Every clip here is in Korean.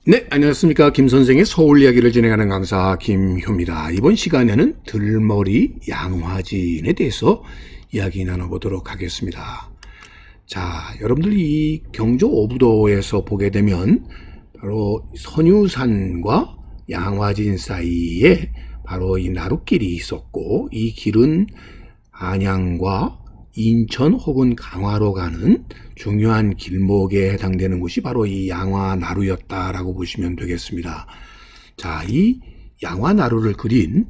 네, 안녕하십니까. 김 선생의 서울 이야기를 진행하는 강사 김효입니다. 이번 시간에는 들머리 양화진에 대해서 이야기 나눠보도록 하겠습니다. 자, 여러분들이 이 경조 오부도에서 보게 되면 바로 선유산과 양화진 사이에 바로 이 나룻길이 있었고, 이 길은 안양과 인천 혹은 강화로 가는 중요한 길목에 해당되는 곳이 바로 이 양화나루였다라고 보시면 되겠습니다. 자, 이 양화나루를 그린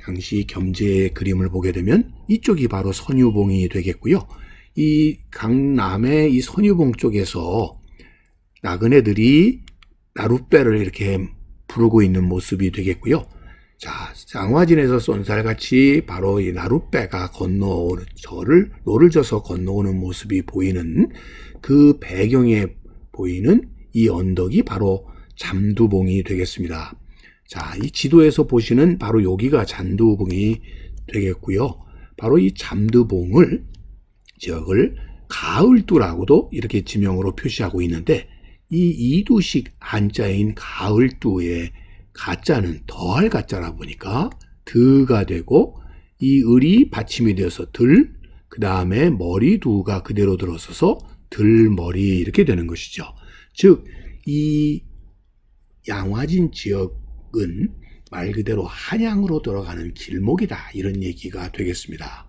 당시 겸재의 그림을 보게 되면 이쪽이 바로 선유봉이 되겠고요. 이 강남의 이 선유봉 쪽에서 나그네들이 나룻배를 이렇게 부르고 있는 모습이 되겠고요. 자, 양화진에서 쏜살같이 바로 이 나룻배가 노를 져서 건너오는 모습이 보이는 그 배경에 보이는 이 언덕이 바로 잠두봉이 되겠습니다. 자, 이 지도에서 보시는 바로 여기가 잠두봉이 되겠고요. 바로 이 잠두봉을 지역을 가을두라고도 이렇게 지명으로 표시하고 있는데, 이 이두식 한자인 가을두의 가자는 더할 가자라 보니까 드가 되고, 이 을이 받침이 되어서 들, 그 다음에 머리두가 그대로 들어서서 들머리 이렇게 되는 것이죠. 즉, 이 양화진 지역은 말 그대로 한양으로 들어가는 길목이다, 이런 얘기가 되겠습니다.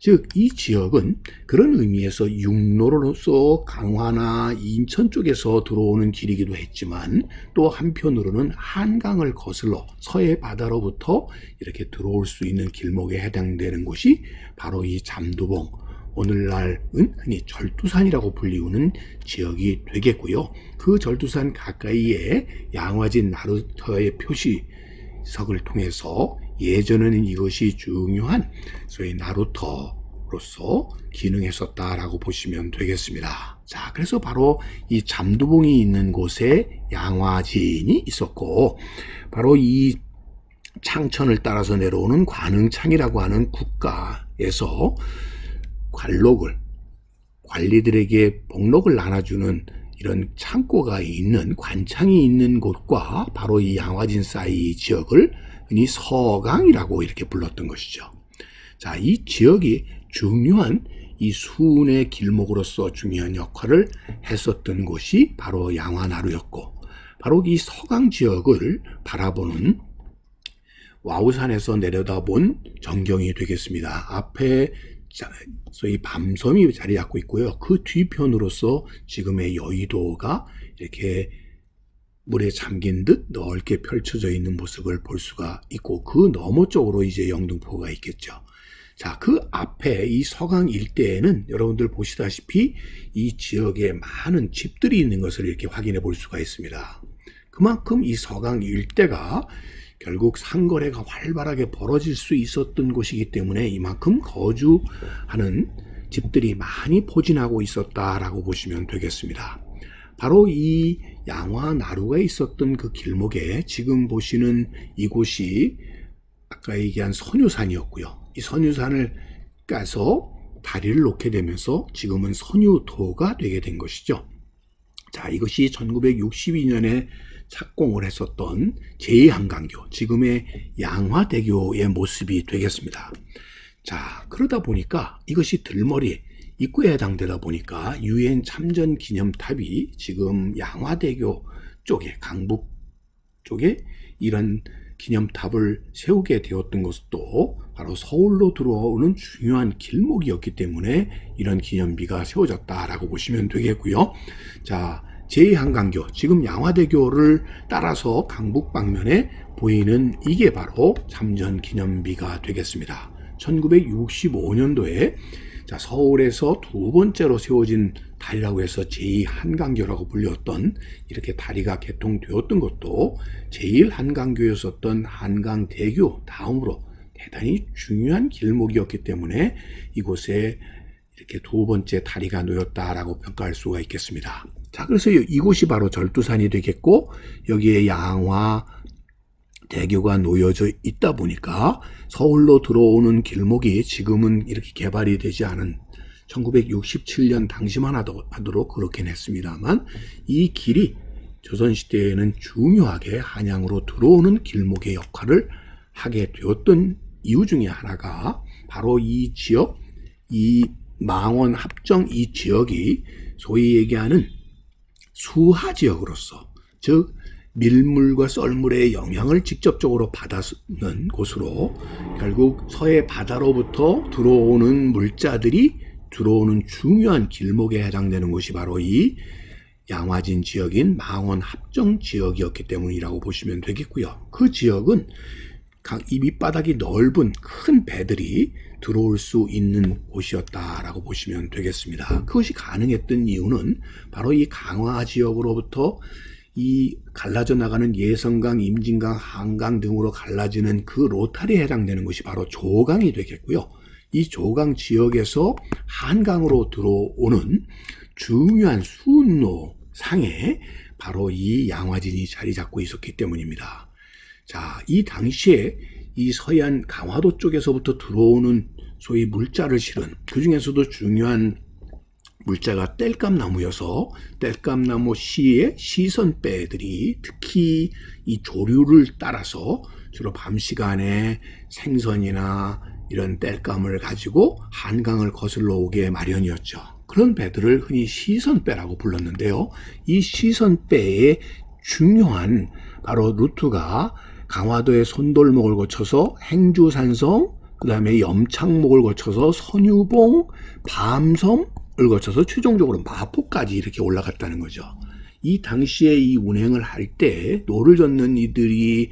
즉, 이 지역은 그런 의미에서 육로로서 강화나 인천 쪽에서 들어오는 길이기도 했지만, 또 한편으로는 한강을 거슬러 서해 바다로부터 이렇게 들어올 수 있는 길목에 해당되는 곳이 바로 이 잠두봉, 오늘날은 흔히 절두산이라고 불리우는 지역이 되겠고요. 그 절두산 가까이에 양화진 나루터의 표시석을 통해서 예전에는 이것이 중요한 소위 나루터로서 기능했었다라고 보시면 되겠습니다. 자, 그래서 바로 이 잠두봉이 있는 곳에 양화진이 있었고, 바로 이 창천을 따라서 내려오는 관흥창이라고 하는 국가에서 관리들에게 복록을 나눠주는 이런 창고가 있는 관창이 있는 곳과 바로 이 양화진 사이 지역을 흔히 서강이라고 이렇게 불렀던 것이죠. 자, 이 지역이 중요한 이 순의 길목으로서 중요한 역할을 했었던 곳이 바로 양화나루였고, 바로 이 서강 지역을 바라보는 와우산에서 내려다본 전경이 되겠습니다. 앞에 소위 밤섬이 자리 잡고 있고요. 그 뒤편으로서 지금의 여의도가 이렇게 물에 잠긴 듯 넓게 펼쳐져 있는 모습을 볼 수가 있고, 그 너머 쪽으로 이제 영등포가 있겠죠. 자, 그 앞에 이 서강 일대에는 여러분들 보시다시피 이 지역에 많은 집들이 있는 것을 이렇게 확인해 볼 수가 있습니다. 그만큼 이 서강 일대가 결국 상거래가 활발하게 벌어질 수 있었던 곳이기 때문에 이만큼 거주하는 집들이 많이 포진하고 있었다라고 보시면 되겠습니다. 바로 이 양화나루가 있었던 그 길목에 지금 보시는 이곳이 아까 얘기한 선유산이었고요. 이 선유산을 까서 다리를 놓게 되면서 지금은 선유도가 되게 된 것이죠. 자, 이것이 1962년에 착공을 했었던 제2한강교, 지금의 양화대교의 모습이 되겠습니다. 자, 그러다 보니까 이것이 들머리 입구에 해당되다 보니까 유엔 참전 기념탑이 지금 양화대교 쪽에, 강북 쪽에 이런 기념탑을 세우게 되었던 것도 바로 서울로 들어오는 중요한 길목이었기 때문에 이런 기념비가 세워졌다라고 보시면 되겠고요. 자, 제2한강교, 지금 양화대교를 따라서 강북 방면에 보이는 이게 바로 참전 기념비가 되겠습니다. 1965년도에 자, 서울에서 두 번째로 세워진 다리라고 해서 제2한강교라고 불렸던, 이렇게 다리가 개통되었던 것도 제1한강교였었던 한강대교 다음으로 대단히 중요한 길목이었기 때문에 이곳에 이렇게 두 번째 다리가 놓였다라고 평가할 수가 있겠습니다. 자, 그래서 이곳이 바로 절두산이 되겠고, 여기에 양화대교가 놓여져 있다 보니까 서울로 들어오는 길목이 지금은 이렇게 개발이 되지 않은 1967년 당시만 하도록 그렇게 했습니다만, 이 길이 조선시대에는 중요하게 한양으로 들어오는 길목의 역할을 하게 되었던 이유 중에 하나가 바로 이 지역, 이 망원 합정 이 지역이 소위 얘기하는 수하 지역으로서, 즉 밀물과 썰물의 영향을 직접적으로 받는 곳으로 결국 서해 바다로부터 들어오는 물자들이 들어오는 중요한 길목에 해당되는 곳이 바로 이 양화진 지역인 망원 합정 지역이었기 때문이라고 보시면 되겠고요. 그 지역은 이 밑바닥이 넓은 큰 배들이 들어올 수 있는 곳이었다라고 보시면 되겠습니다. 그것이 가능했던 이유는 바로 이 강화 지역으로부터 이 갈라져 나가는 예성강, 임진강, 한강 등으로 갈라지는 그 로탈에 해당되는 것이 바로 조강이 되겠고요. 이 조강 지역에서 한강으로 들어오는 중요한 수운로 상에 바로 이 양화진이 자리 잡고 있었기 때문입니다. 자, 이 당시에 이 서해안 강화도 쪽에서부터 들어오는 소위 물자를 실은, 그 중에서도 중요한 물자가 땔감나무여서 땔감나무 씨의 시선배들이 특히 이 조류를 따라서 주로 밤 시간에 생선이나 이런 땔감을 가지고 한강을 거슬러 오게 마련이었죠. 그런 배들을 흔히 시선배라고 불렀는데요. 이 시선배의 중요한 바로 루트가 강화도의 손돌목을 거쳐서 행주산성, 그 다음에 염창목을 거쳐서 선유봉, 밤섬을 거쳐서 최종적으로 마포까지 이렇게 올라갔다는 거죠. 이 당시에 이 운행을 할 때 노를 젓는 이들이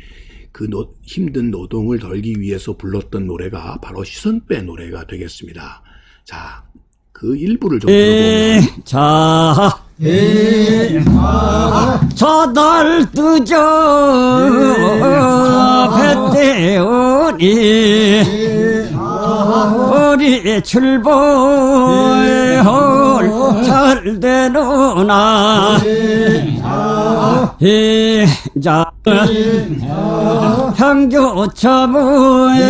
그 힘든 노동을 덜기 위해서 불렀던 노래가 바로 시선배 노래가 되겠습니다. 자, 그 일부를 좀 들어보면 저달 뜨죠 뱃대오니 우리 출보에 홀잘 되노나 이자 향교차무에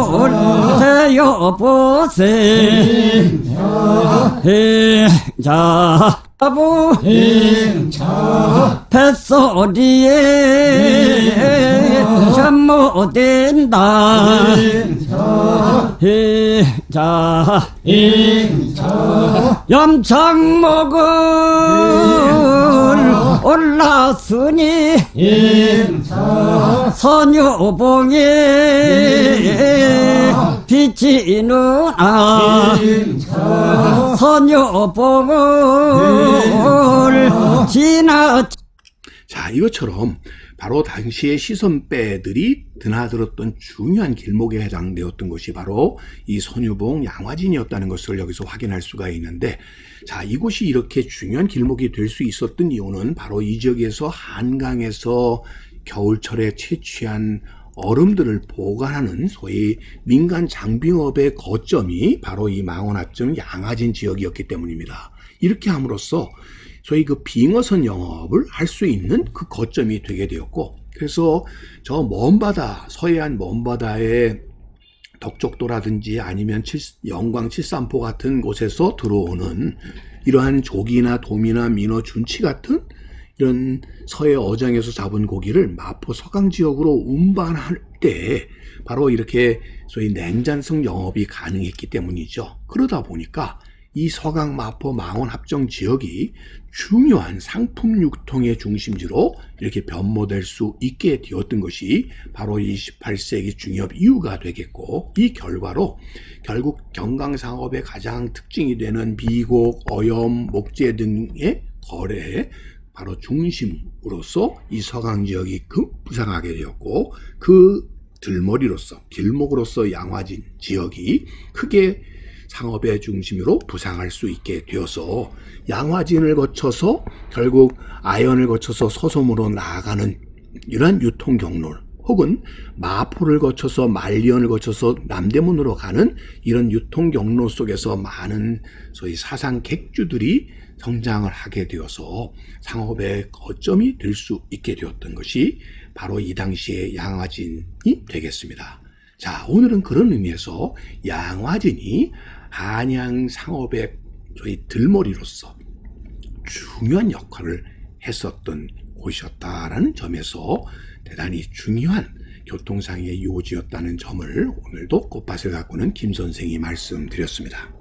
홀대여 보세 이자 아부 뱃소리에 잠 못된다 자 염창목을 올랐으니 선유봉에 빛이 누나 선유봉을 지나. 자, 이것처럼 바로 당시의 시선배들이 드나들었던 중요한 길목에 해당되었던 것이 바로 이 선유봉 양화진이었다는 것을 여기서 확인할 수가 있는데, 자, 이곳이 이렇게 중요한 길목이 될 수 있었던 이유는 바로 이 지역에서 한강에서 겨울철에 채취한 얼음들을 보관하는 소위 민간 장빙업의 거점이 바로 이 망원합정 양화진 지역이었기 때문입니다. 이렇게 함으로써 소위 그 빙어선 영업을 할 수 있는 그 거점이 되게 되었고, 그래서 저 먼 바다, 서해안 먼 바다의 덕적도라든지 아니면 영광 칠산포 같은 곳에서 들어오는 이러한 조기나 도미나 민어, 준치 같은 이런 서해 어장에서 잡은 고기를 마포 서강 지역으로 운반할 때 바로 이렇게 소위 냉잔성 영업이 가능했기 때문이죠. 그러다 보니까 이 서강, 마포, 망원 합정 지역이 중요한 상품 유통의 중심지로 이렇게 변모될 수 있게 되었던 것이 바로 이 18세기 중엽 이유가 되겠고, 이 결과로 결국 경강상업의 가장 특징이 되는 미곡, 어염, 목재 등의 거래에 바로 중심으로서 이 서강 지역이 부상하게 되었고, 그 들머리로서 길목으로서 양화진 지역이 크게 상업의 중심으로 부상할 수 있게 되어서 양화진을 거쳐서 결국 아현을 거쳐서 서섬으로 나아가는 이러한 유통 경로, 혹은 마포를 거쳐서 만리연을 거쳐서 남대문으로 가는 이런 유통 경로 속에서 많은 소위 사상 객주들이 성장을 하게 되어서 상업의 거점이 될 수 있게 되었던 것이 바로 이 당시의 양화진이 되겠습니다. 자, 오늘은 그런 의미에서 양화진이 한양 상업의 소위 들머리로서 중요한 역할을 했었던 곳이었다라는 점에서 대단히 중요한 교통상의 요지였다는 점을 오늘도 꽃밭을 가꾸는 김 선생이 말씀드렸습니다.